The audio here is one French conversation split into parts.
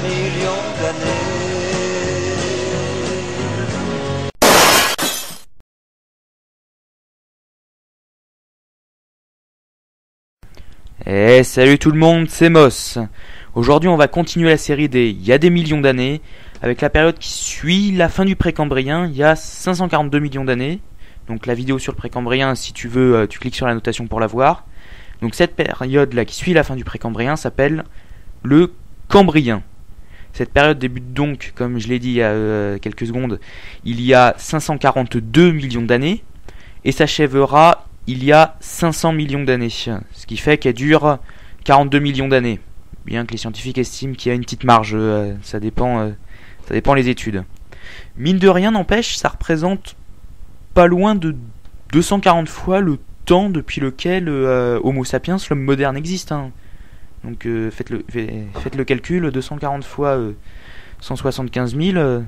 millions d'années. Eh salut tout le monde, c'est Moss. Aujourd'hui on va continuer la série des Il y a des millions d'années, avec la période qui suit la fin du Précambrien, il y a 542 millions d'années. Donc la vidéo sur le Précambrien, si tu veux, tu cliques sur la notation pour la voir. Donc cette période là qui suit la fin du Précambrien s'appelle le Cambrien. Cette période débute donc, comme je l'ai dit il y a quelques secondes, il y a 542 millions d'années, et s'achèvera il y a 500 millions d'années, ce qui fait qu'elle dure 42 millions d'années, bien que les scientifiques estiment qu'il y a une petite marge, ça dépend les études. Mine de rien, n'empêche, ça représente pas loin de 240 fois le temps depuis lequel Homo sapiens, l'homme moderne, existe. Hein. Donc faites le calcul, 240 fois 175 000,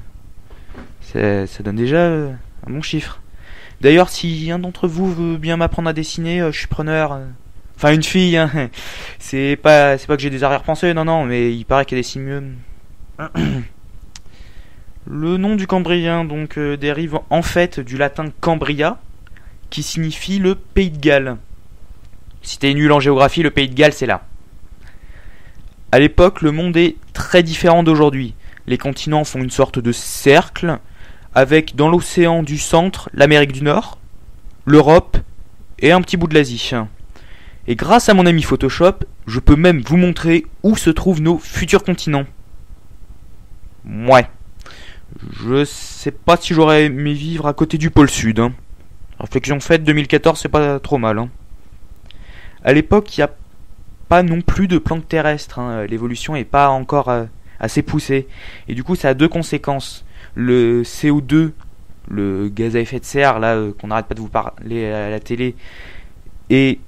ça donne déjà un bon chiffre. D'ailleurs, si un d'entre vous veut bien m'apprendre à dessiner, je suis preneur. Enfin, une fille, hein. C'est pas que j'ai des arrière-pensées, non, mais il paraît qu'elle dessine mieux. Le nom du Cambrien, donc, dérive en fait du latin Cambria, qui signifie le Pays de Galles. Si t'es nul en géographie, le Pays de Galles, c'est là. À l'époque, le monde est très différent d'aujourd'hui. Les continents font une sorte de cercle, avec dans l'océan du centre l'Amérique du Nord, l'Europe et un petit bout de l'Asie. Et grâce à mon ami Photoshop, je peux même vous montrer où se trouvent nos futurs continents. Ouais. Je sais pas si j'aurais aimé vivre à côté du pôle Sud. Hein. Réflexion faite, 2014, c'est pas trop mal. Hein. À l'époque, il n'y a pas non plus de plantes terrestres. Hein. L'évolution n'est pas encore assez poussée. Et du coup, ça a deux conséquences. Le CO2, le gaz à effet de serre, là qu'on n'arrête pas de vous parler à la télé, est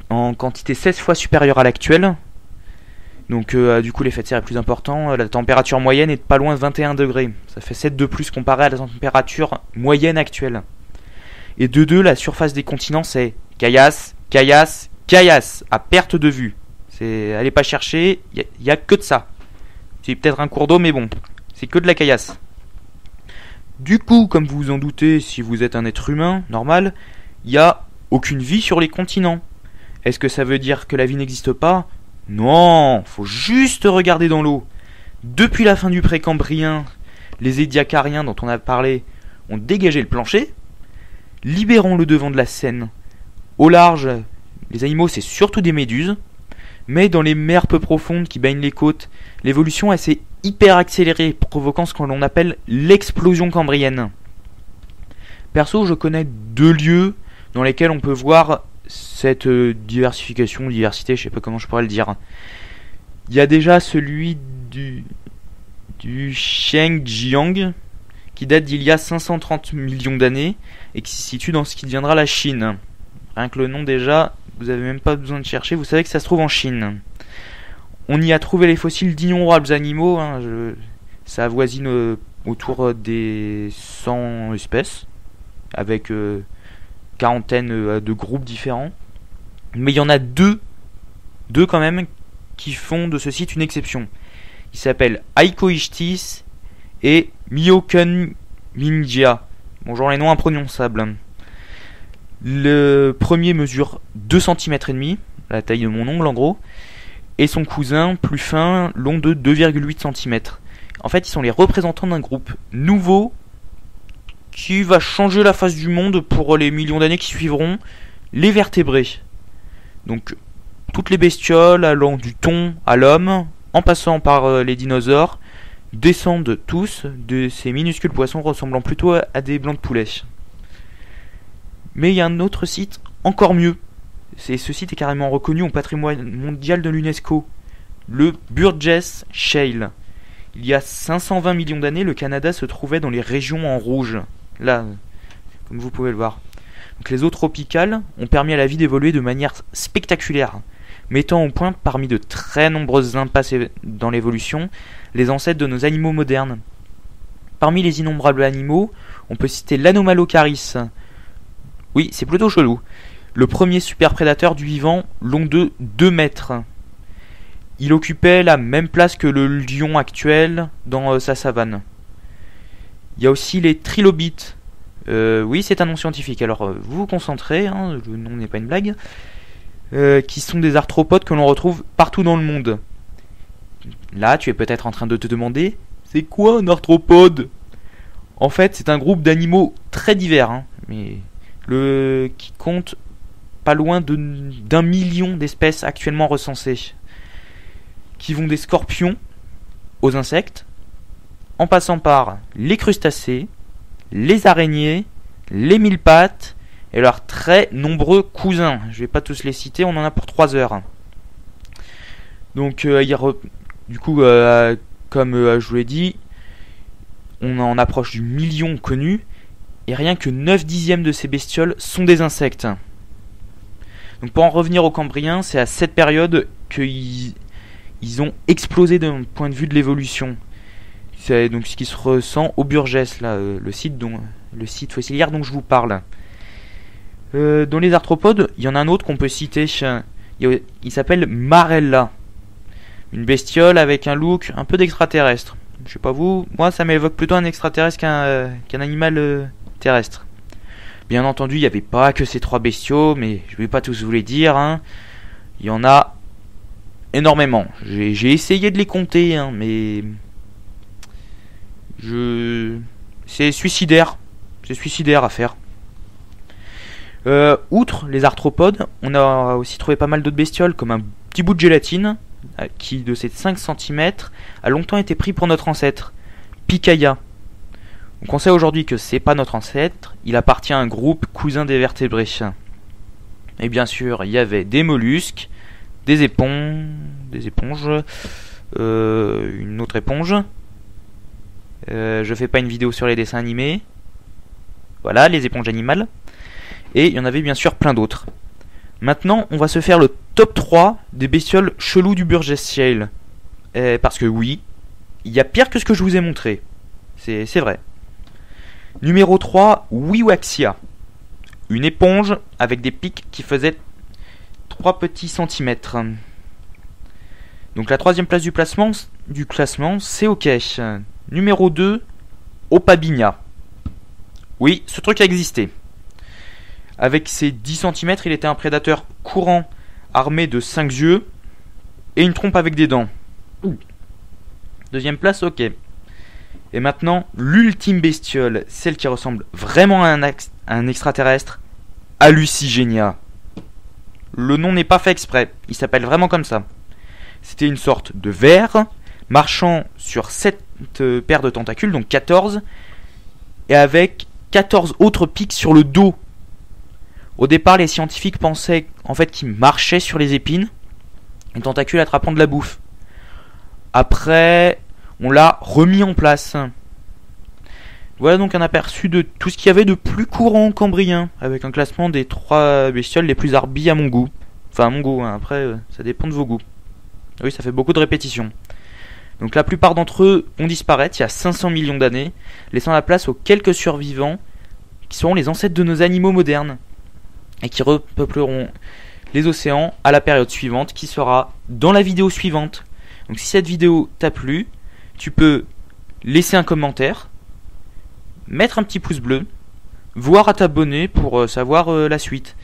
en quantité 16 fois supérieure à l'actuelle. Donc du coup l'effet de serre est plus important. La température moyenne est de pas loin de 21 degrés. Ça fait 7 de plus comparé à la température moyenne actuelle. Et de deux, la surface des continents c'est caillasse, caillasse, caillasse, à perte de vue. Allez pas chercher, il y a que de ça. C'est peut-être un cours d'eau, mais bon, c'est que de la caillasse. Du coup, comme vous vous en doutez, si vous êtes un être humain normal, il n'y a aucune vie sur les continents. Est-ce que ça veut dire que la vie n'existe pas ? Non, faut juste regarder dans l'eau. Depuis la fin du Précambrien, les Édiacariens dont on a parlé ont dégagé le plancher. Libérons le devant de la Seine. Au large, les animaux c'est surtout des méduses. Mais dans les mers peu profondes qui baignent les côtes, l'évolution s'est hyper accélérée, provoquant ce que l'on appelle l'explosion cambrienne. Perso, je connais deux lieux dans lesquels on peut voir cette diversité, je sais pas comment je pourrais le dire. Il y a déjà celui du Chengjiang, qui date d'il y a 530 millions d'années, et qui se situe dans ce qui deviendra la Chine. Rien que le nom déjà, vous avez même pas besoin de chercher, vous savez que ça se trouve en Chine. On y a trouvé les fossiles d'innombrables animaux, hein, ça avoisine autour des 100 espèces, avec quarantaine de groupes différents. Mais il y en a deux quand même, qui font de ce site une exception. Ils s'appellent Aikoichtis et Myokenminjia. Bonjour les noms imprononçables. Le premier mesure 2 cm et demi, la taille de mon ongle en gros, et son cousin plus fin, long de 2,8 cm. En fait, ils sont les représentants d'un groupe nouveau qui va changer la face du monde pour les millions d'années qui suivront, les vertébrés. Donc, toutes les bestioles allant du thon à l'homme, en passant par les dinosaures, descendent tous de ces minuscules poissons ressemblant plutôt à des blancs de poulet. Mais il y a un autre site encore mieux. Ce site est carrément reconnu au patrimoine mondial de l'UNESCO. Le Burgess Shale. Il y a 520 millions d'années, le Canada se trouvait dans les régions en rouge. Là, comme vous pouvez le voir. Donc les eaux tropicales ont permis à la vie d'évoluer de manière spectaculaire, mettant au point, parmi de très nombreuses impasses dans l'évolution, les ancêtres de nos animaux modernes. Parmi les innombrables animaux, on peut citer l'Anomalocaris. Oui, c'est plutôt chelou. Le premier super prédateur du vivant, long de 2 mètres. Il occupait la même place que le lion actuel dans sa savane. Il y a aussi les trilobites. Oui, c'est un nom scientifique, alors vous vous concentrez, hein, le nom n'est pas une blague. Qui sont des arthropodes que l'on retrouve partout dans le monde. Là, tu es peut-être en train de te demander, c'est quoi un arthropode? En fait, c'est un groupe d'animaux très divers, hein, mais qui compte pas loin d'1 million d'espèces actuellement recensées, qui vont des scorpions aux insectes, en passant par les crustacés, les araignées, les mille-pattes et leurs très nombreux cousins. Je vais pas tous les citer, on en a pour 3 heures. Donc, du coup, comme je vous l'ai dit, on en approche du million connu, et rien que 9/10 de ces bestioles sont des insectes. Donc pour en revenir aux Cambriens, c'est à cette période qu'ils ont explosé d'un point de vue de l'évolution. C'est donc ce qui se ressent au Burgess, là, le site fossilière dont je vous parle. Dans les arthropodes, il y en a un autre qu'on peut citer. Il s'appelle Marella. Une bestiole avec un look un peu d'extraterrestre. Je sais pas vous, moi ça m'évoque plutôt un extraterrestre qu'un animal terrestre. Bien entendu, il n'y avait pas que ces 3 bestiaux, mais je vais pas tous vous les dire, hein. Il y en a énormément. J'ai essayé de les compter, hein, mais c'est suicidaire. C'est suicidaire à faire. Outre les arthropodes, on a aussi trouvé pas mal d'autres bestioles, comme un petit bout de gélatine, qui de ses 5 cm a longtemps été pris pour notre ancêtre, Pikaia. Donc on sait aujourd'hui que c'est pas notre ancêtre, il appartient à un groupe cousin des vertébrés. Et bien sûr, il y avait des mollusques, des éponges, une autre éponge. Je fais pas une vidéo sur les dessins animés. Voilà, les éponges animales. Et il y en avait bien sûr plein d'autres. Maintenant, on va se faire le top 3 des bestioles cheloues du Burgess Shale. Parce que oui, il y a pire que ce que je vous ai montré. C'est vrai. Numéro 3, Wiwaxia. Une éponge avec des pics qui faisaient 3 petits centimètres. Donc la 3e place du classement, c'est OK. Numéro 2, Opabinia. Oui, ce truc a existé. Avec ses 10 cm, il était un prédateur courant, armé de 5 yeux et une trompe avec des dents. Ouh. 2e place, OK. Et maintenant, l'ultime bestiole, celle qui ressemble vraiment à un extraterrestre, Hallucigenia. Le nom n'est pas fait exprès, il s'appelle vraiment comme ça. C'était une sorte de ver, marchant sur 7 paires de tentacules, donc 14, et avec 14 autres pics sur le dos. Au départ, les scientifiques pensaient en fait qu'il marchait sur les épines, les tentacules attrapant de la bouffe. Après, on l'a remis en place. Voilà donc un aperçu de tout ce qu'il y avait de plus courant cambrien, avec un classement des 3 bestioles les plus arbies à mon goût. Enfin à mon goût, hein. Après ça dépend de vos goûts. Oui, ça fait beaucoup de répétitions. Donc la plupart d'entre eux ont disparu il y a 500 millions d'années, laissant la place aux quelques survivants qui seront les ancêtres de nos animaux modernes et qui repeupleront les océans à la période suivante qui sera dans la vidéo suivante. Donc si cette vidéo t'a plu, tu peux laisser un commentaire, mettre un petit pouce bleu, voire à t'abonner pour savoir la suite.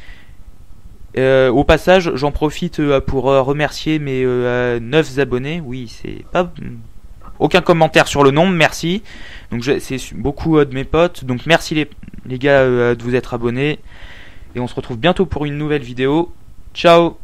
Au passage, j'en profite pour remercier mes 9 abonnés. Oui, c'est pas aucun commentaire sur le nombre, merci. Donc c'est beaucoup de mes potes. Donc merci les gars de vous être abonnés. Et on se retrouve bientôt pour une nouvelle vidéo. Ciao!